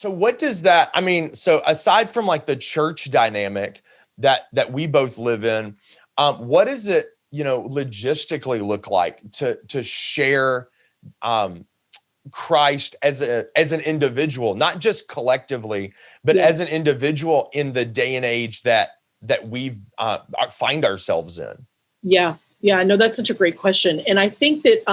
So what does that, I mean, so aside from like the church dynamic that we both live in, what does it, logistically look like to share Christ as an individual, not just collectively, but as an individual in the day and age that we find ourselves in? Yeah. No, that's such a great question. And I think that,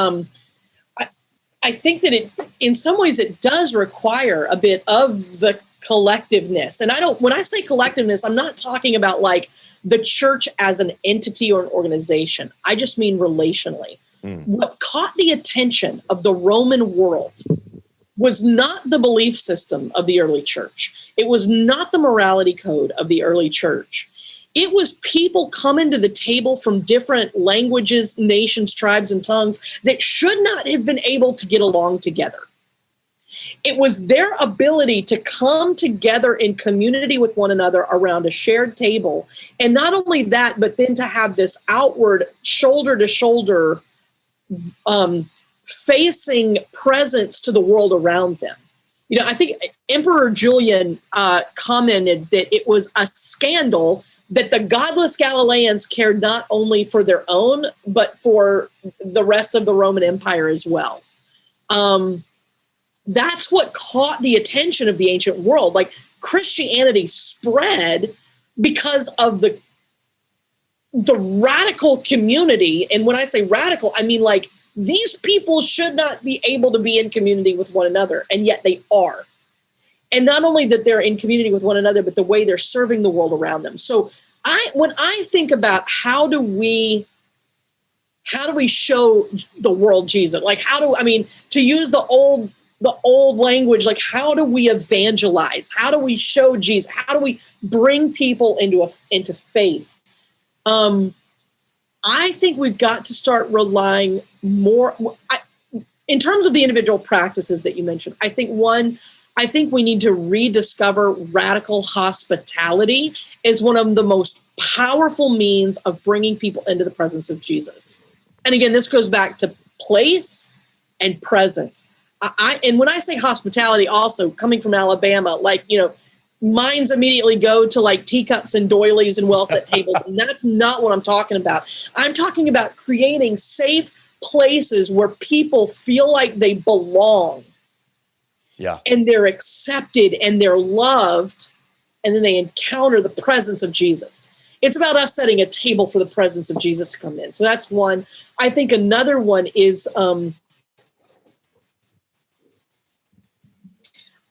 I think that it, in some ways, it does require a bit of the collectiveness. And when I say collectiveness, I'm not talking about like the church as an entity or an organization. I just mean relationally. What caught the attention of the Roman world was not the belief system of the early church. It was not the morality code of the early church. It was people coming to the table from different languages, nations, tribes, and tongues that should not have been able to get along together. It was their ability to come together in community with one another around a shared table. And not only that, but then to have this outward shoulder to shoulder facing presence to the world around them. I think Emperor Julian commented that it was a scandal that the godless Galileans cared not only for their own, but for the rest of the Roman Empire as well. That's what caught the attention of the ancient world. Like, Christianity spread because of the radical community. And when I say radical, I mean like these people should not be able to be in community with one another, and yet they are. And not only that they're in community with one another, but the way they're serving the world around them. So when I think about how do we show the world Jesus? Like, to use the old language, like, how do we evangelize? How do we show Jesus? How do we bring people into faith? I think we've got to start relying more in terms of the individual practices that you mentioned. I think we need to rediscover radical hospitality as one of the most powerful means of bringing people into the presence of Jesus. And again, this goes back to place and presence. And when I say hospitality, also coming from Alabama, minds immediately go to like teacups and doilies and well-set tables. And that's not what I'm talking about. I'm talking about creating safe places where people feel like they belong. Yeah. And they're accepted and they're loved. And then they encounter the presence of Jesus. It's about us setting a table for the presence of Jesus to come in. So that's one. I think another one is, I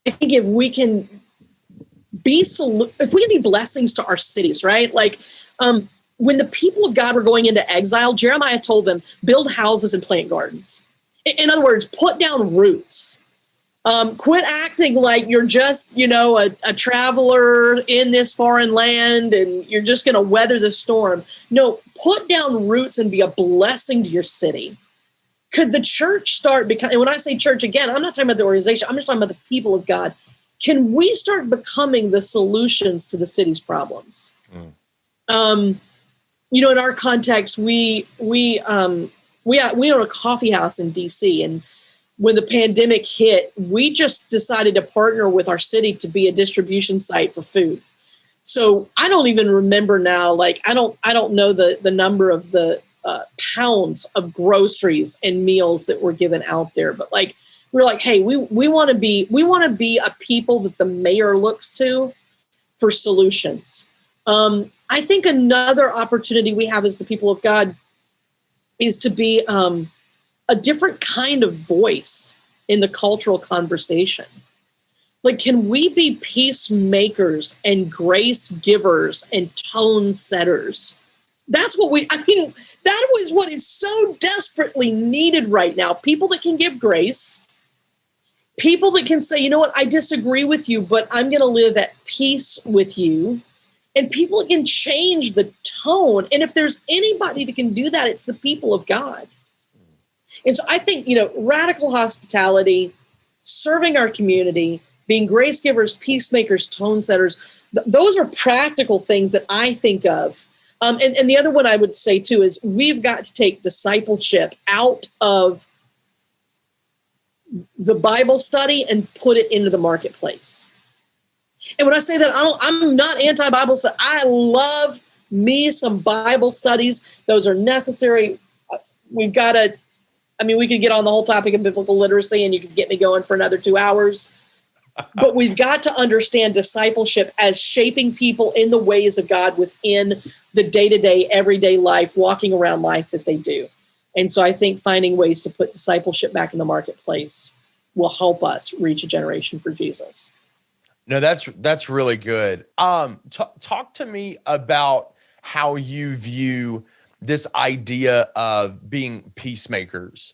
think if we can be blessings to our cities, right? Like, when the people of God were going into exile, Jeremiah told them, build houses and plant gardens. In other words, put down roots. Quit acting like you're just, a traveler in this foreign land and you're just going to weather the storm. No, put down roots and be a blessing to your city. Could the church start becoming, and when I say church, again, I'm not talking about the organization, I'm just talking about the people of God. Can we start becoming the solutions to the city's problems? In our context, we own a coffee house in DC, and when the pandemic hit, we just decided to partner with our city to be a distribution site for food. So I don't even remember now, like I don't know the number of the pounds of groceries and meals that were given out there, but like we're like, hey, we want to be a people that the mayor looks to for solutions. I think another opportunity we have as the people of God is to be a different kind of voice in the cultural conversation. Like, can we be peacemakers and grace givers and tone setters? That was what is so desperately needed right now. People that can give grace, people that can say, you know what, I disagree with you, but I'm going to live at peace with you. And people that can change the tone. And if there's anybody that can do that, it's the people of God. And so I think, radical hospitality, serving our community, being grace givers, peacemakers, tone setters, those are practical things that I think of. And the other one I would say, too, is we've got to take discipleship out of the Bible study and put it into the marketplace. And when I say that, I'm not anti-Bible study. I love me some Bible studies. Those are necessary. We've got to, we could get on the whole topic of biblical literacy and you could get me going for another 2 hours. But we've got to understand discipleship as shaping people in the ways of God within the day-to-day, everyday life, walking around life that they do. And so I think finding ways to put discipleship back in the marketplace will help us reach a generation for Jesus. No, that's really good. Talk to me about how you view this idea of being peacemakers.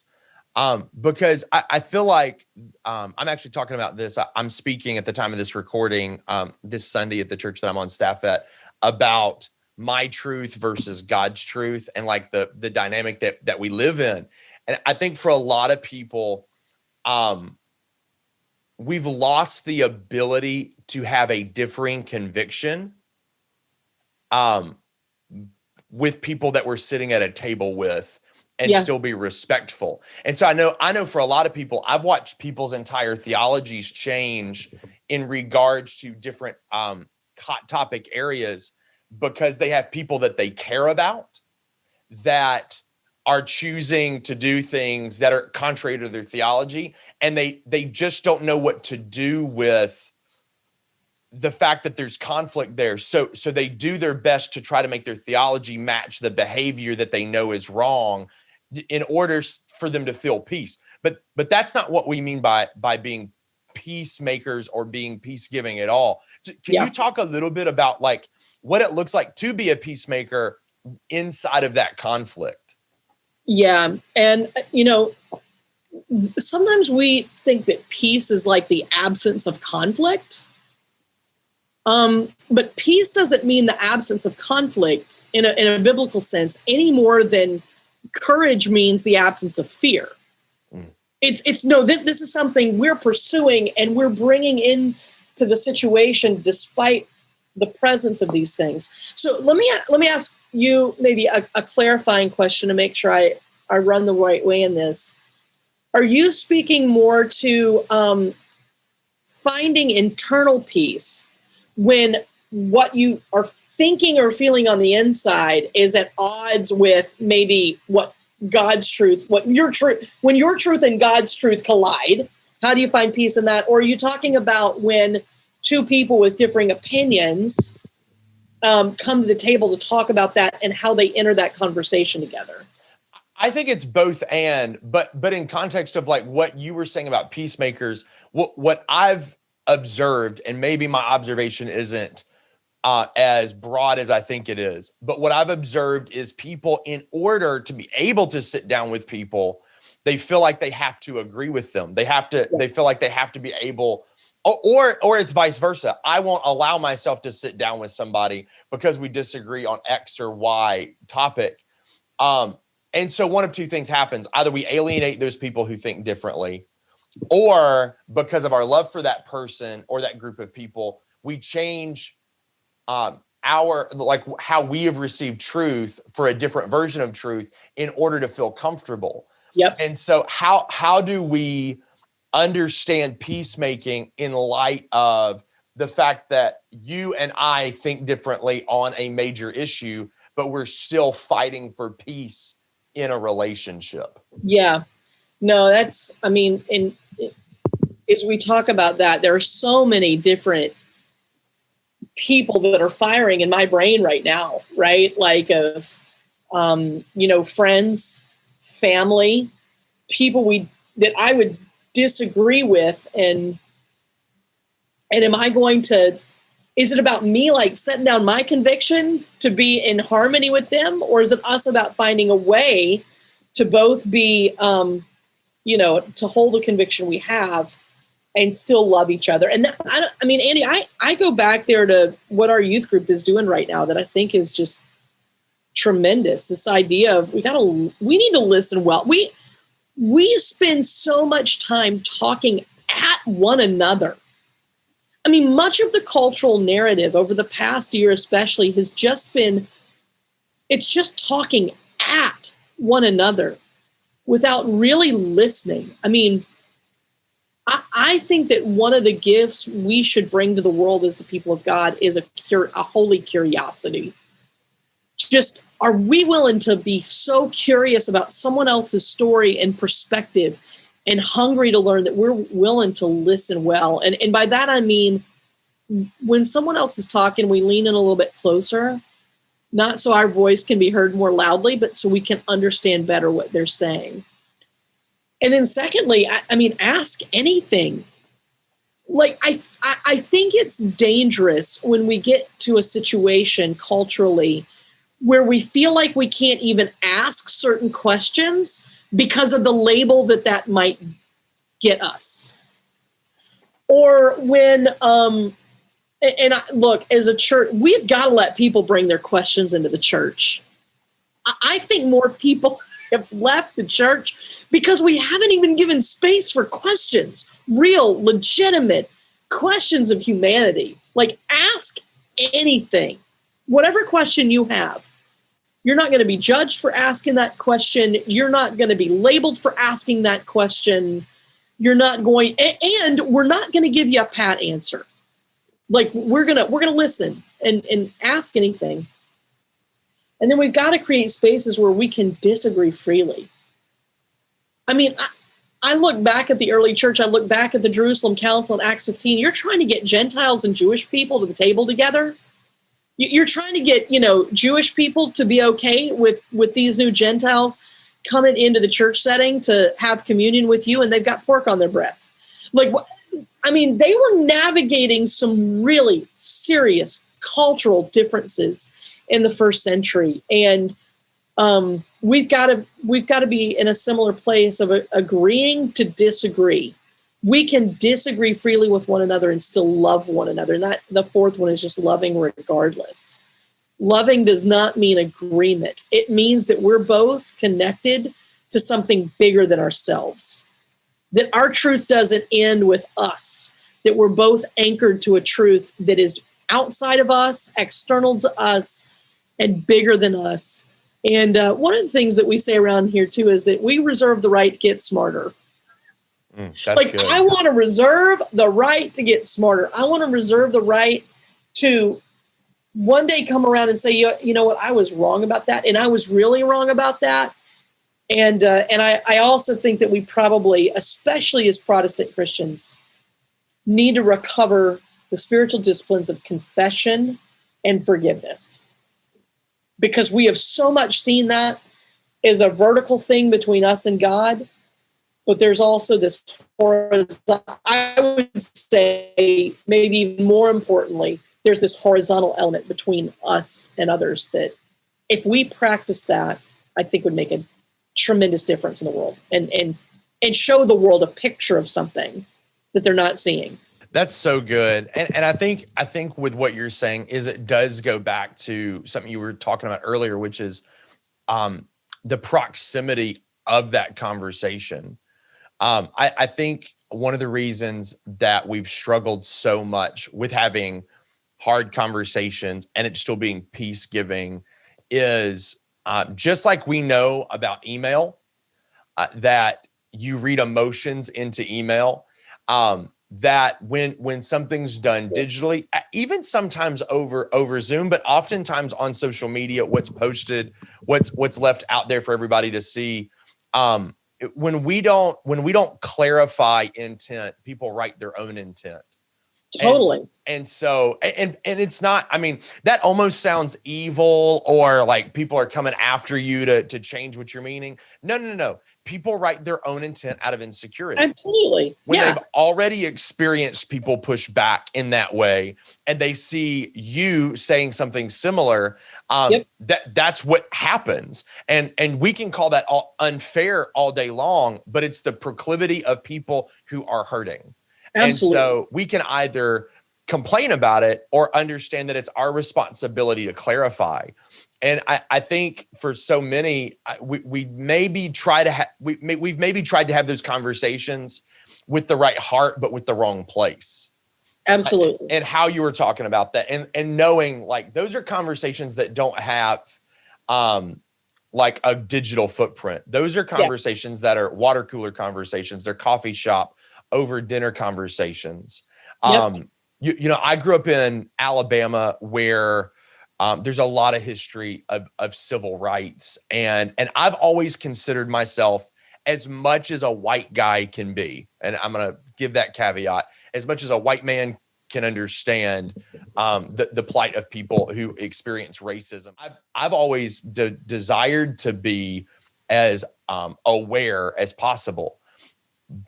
Because I feel like I'm actually talking about this. I'm speaking at the time of this recording this Sunday at the church that I'm on staff at about my truth versus God's truth and like the dynamic that we live in. And I think for a lot of people, we've lost the ability to have a differing conviction with people that we're sitting at a table with and still be respectful. And so I know for a lot of people, I've watched people's entire theologies change in regards to different hot topic areas because they have people that they care about that are choosing to do things that are contrary to their theology. And they just don't know what to do with the fact that there's conflict there. So they do their best to try to make their theology match the behavior that they know is wrong in order for them to feel peace. But that's not what we mean by being peacemakers or being peace-giving at all. Can you talk a little bit about like what it looks like to be a peacemaker inside of that conflict? Yeah. And, sometimes we think that peace is like the absence of conflict. But peace doesn't mean the absence of conflict in a biblical sense any more than courage means the absence of fear. This is something we're pursuing and we're bringing into the situation despite the presence of these things. So let me ask you maybe a clarifying question to make sure I run the right way in this. Are you speaking more to finding internal peace when what you are thinking or feeling on the inside is at odds with maybe what God's truth, when your truth and God's truth collide? How do you find peace in that? Or are you talking about when two people with differing opinions come to the table to talk about that and how they enter that conversation together? I think it's both but in context of like what you were saying about peacemakers, what I've observed, and maybe my observation isn't as broad as I think it is, but what I've observed is people, in order to be able to sit down with people, they feel like they have to agree with them. They feel like they have to be able, or it's vice versa. I won't allow myself to sit down with somebody because we disagree on X or Y topic. And so one of two things happens. Either we alienate those people who think differently, or because of our love for that person or that group of people, we change how we have received truth for a different version of truth in order to feel comfortable. Yep. And so how do we understand peacemaking in light of the fact that you and I think differently on a major issue, but we're still fighting for peace in a relationship? Yeah. No, as we talk about that, there are so many different people that are firing in my brain right now, right? Like of, friends, family, people that I would disagree with. And am I going to, is it about me like setting down my conviction to be in harmony with them? Or is it us about finding a way to both be, to hold the conviction we have and still love each other? And Andy, I go back there to what our youth group is doing right now that I think is just tremendous. This idea of we need to listen well. We spend so much time talking at one another. I mean, much of the cultural narrative over the past year especially has just been, it's just talking at one another without really listening. I mean, I think that one of the gifts we should bring to the world as the people of God is a holy curiosity. Just, are we willing to be so curious about someone else's story and perspective and hungry to learn that we're willing to listen well? And by that, I mean, when someone else is talking, we lean in a little bit closer, not so our voice can be heard more loudly, but so we can understand better what they're saying. And then secondly, I mean, ask anything. Like, I think it's dangerous when we get to a situation culturally where we feel like we can't even ask certain questions because of the label that might get us. Or when, look, as a church, we've got to let people bring their questions into the church. I think more people have left the church because we haven't even given space for questions, real, legitimate questions of humanity. Like, ask anything, whatever question you have. You're not going to be judged for asking that question. You're not going to be labeled for asking that question. You're not going, and we're not going to give you a pat answer. Like, we're gonna listen and ask anything. And then we've got to create spaces where we can disagree freely. I mean, I look back at the early church. I look back at the Jerusalem Council in Acts 15. You're trying to get Gentiles and Jewish people to the table together. You're trying to get, Jewish people to be okay with these new Gentiles coming into the church setting to have communion with you, and they've got pork on their breath. Like, I mean, they were navigating some really serious cultural differences in the first century, and we've got to be in a similar place of agreeing to disagree. We can disagree freely with one another and still love one another. And the fourth one is just loving regardless. Loving does not mean agreement. It means that we're both connected to something bigger than ourselves. That our truth doesn't end with us. That we're both anchored to a truth that is outside of us, external to us, and bigger than us. And one of the things that we say around here too is that we reserve the right to get smarter. That's good. I want to reserve the right to get smarter. I want to reserve the right to one day come around and say, you know what, I was wrong about that. And I was really wrong about that. And I also think that we probably, especially as Protestant Christians, need to recover the spiritual disciplines of confession and forgiveness. Because we have so much seen that as a vertical thing between us and God. But there's also this horizontal, I would say, maybe even more importantly, there's this horizontal element between us and others that if we practice that, I think would make a tremendous difference in the world and show the world a picture of something that they're not seeing. That's so good. And I think with what you're saying is it does go back to something you were talking about earlier, which is the proximity of that conversation. I think one of the reasons that we've struggled so much with having hard conversations and it still being peace-giving is just like we know about email, that you read emotions into email, that when something's done digitally, even sometimes over Zoom, but oftentimes on social media, what's posted, what's left out there for everybody to see, when we don't clarify intent, people write their own intent. Totally. And so it's not, I mean, that almost sounds evil or like people are coming after you to change what you're meaning. No. People write their own intent out of insecurity. Absolutely. When they've already experienced people push back in that way and they see you saying something similar, that's what happens. And we can call that all unfair all day long, but it's the proclivity of people who are hurting. Absolutely. And so we can either complain about it or understand that it's our responsibility to clarify. And I think for so many, we've maybe tried to have those conversations with the right heart, but with the wrong place. Absolutely. And how you were talking about that and knowing like those are conversations that don't have like a digital footprint. Those are conversations that are water cooler conversations. They're coffee shop over dinner conversations. Yep. You know, I grew up in Alabama where there's a lot of history of civil rights. And I've always considered myself, as much as a white guy can be, and I'm going to give that caveat, as much as a white man can understand the plight of people who experience racism. I've always desired to be as aware as possible,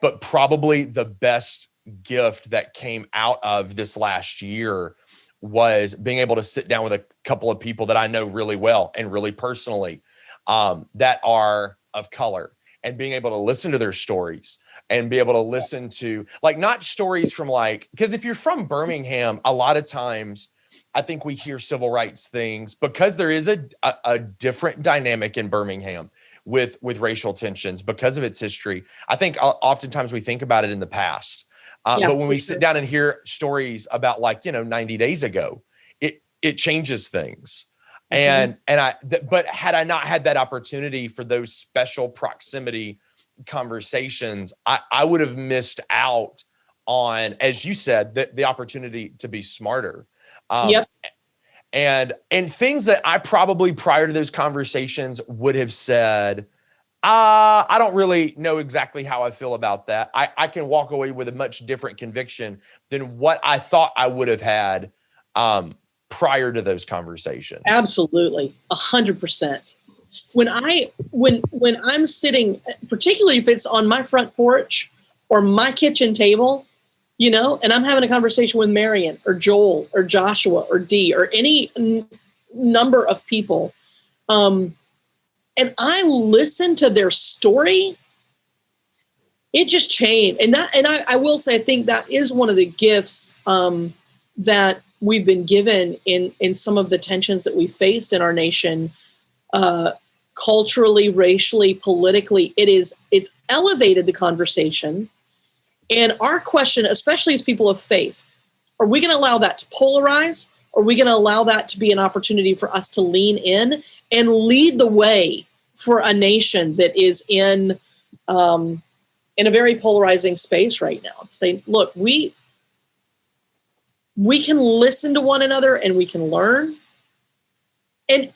but probably the best gift that came out of this last year was being able to sit down with a couple of people that I know really well and really personally, that are of color, and being able to listen to their stories and be able to listen to, like, not stories from, like, because if you're from Birmingham, a lot of times I think we hear civil rights things because there is a different dynamic in Birmingham with racial tensions because of its history. I think oftentimes we think about it in the past. But when we sit down and hear stories about, like, 90 days ago, it changes things. But had I not had that opportunity for those special proximity conversations, I would have missed out on, as you said, the opportunity to be smarter. And things that I probably prior to those conversations would have said, I don't really know exactly how I feel about that. I can walk away with a much different conviction than what I thought I would have had prior to those conversations. Absolutely. 100%. When I'm sitting, particularly if it's on my front porch or my kitchen table, and I'm having a conversation with Marion or Joel or Joshua or Dee or any number of people, and I listen to their story, it just changed. And I will say, I think that is one of the gifts that we've been given in some of the tensions that we faced in our nation, culturally, racially, politically. It's elevated the conversation. And our question, especially as people of faith, are we going to allow that to polarize? Or are we going to allow that to be an opportunity for us to lean in and lead the way for a nation that is in a very polarizing space right now? Say, look, we can listen to one another and we can learn. And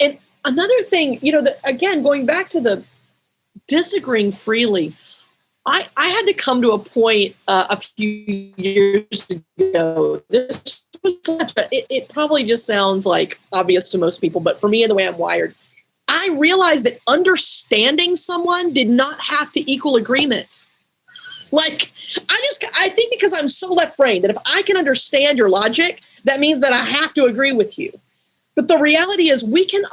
another thing, again, going back to the disagreeing freely, I had to come to a point a few years ago. This was it probably just sounds like obvious to most people, but for me and the way I'm wired, I realized that understanding someone did not have to equal agreement. Like, I think because I'm so left brain that if I can understand your logic, that means that I have to agree with you. But the reality is we can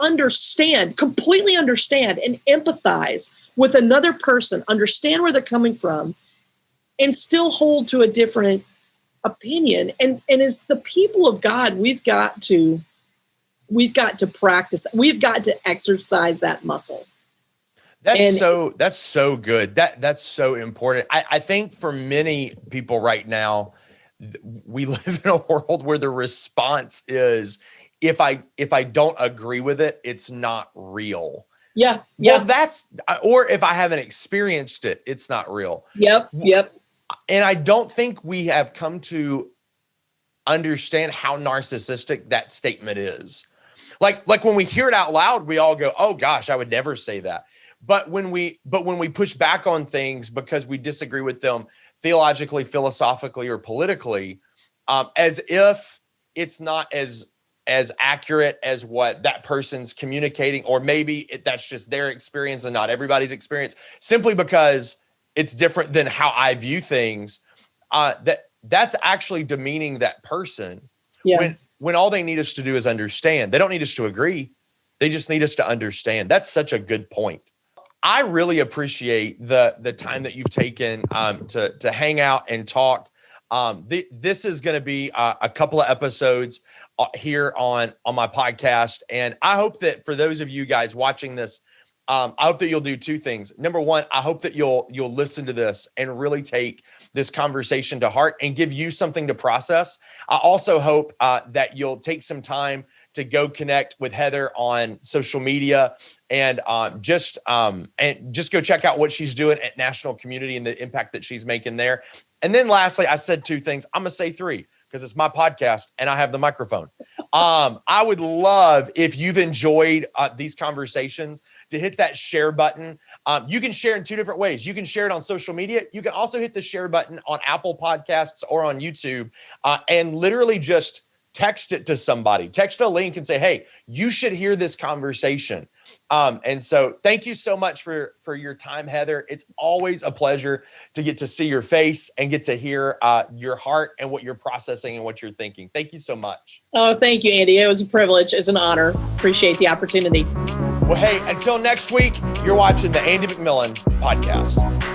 completely understand and empathize with another person, understand where they're coming from, and still hold to a different opinion. And as the people of God, we've got to practice that. We've got to exercise that muscle. That's so good. That's so important. I think for many people right now, we live in a world where the response is, if I don't agree with it, it's not real. Yeah. Well, or if I haven't experienced it, it's not real. Yep. And I don't think we have come to understand how narcissistic that statement is. Like when we hear it out loud, we all go, "Oh gosh, I would never say that." But when we push back on things because we disagree with them theologically, philosophically, or politically, as if it's not as accurate as what that person's communicating, or maybe that's just their experience and not everybody's experience, simply because it's different than how I view things, that's actually demeaning that person. Yeah. When all they need us to do is understand. They don't need us to agree. They just need us to understand. That's such a good point. I really appreciate the time that you've taken to hang out and talk. This is going to be a couple of episodes here on my podcast, and I hope that for those of you guys watching this, I hope that you'll do two things. Number one, I hope that you'll listen to this and really take this conversation to heart and give you something to process. I also hope that you'll take some time to go connect with Heather on social media and just go check out what she's doing at National Community and the impact that she's making there. And then lastly, I said 2 things. I'm going to say 3 because it's my podcast and I have the microphone. I would love, if you've enjoyed these conversations, to hit that share button. You can share in 2 different ways. You can share it on social media. You can also hit the share button on Apple Podcasts or on YouTube, and literally just text it to somebody. Text a link and say, hey, you should hear this conversation. And so thank you so much for your time, Heather. It's always a pleasure to get to see your face and get to hear your heart and what you're processing and what you're thinking. Thank you so much. Oh, thank you, Andy. It was a privilege. It's an honor. Appreciate the opportunity. Well, hey, until next week, you're watching the Andy McMillan podcast.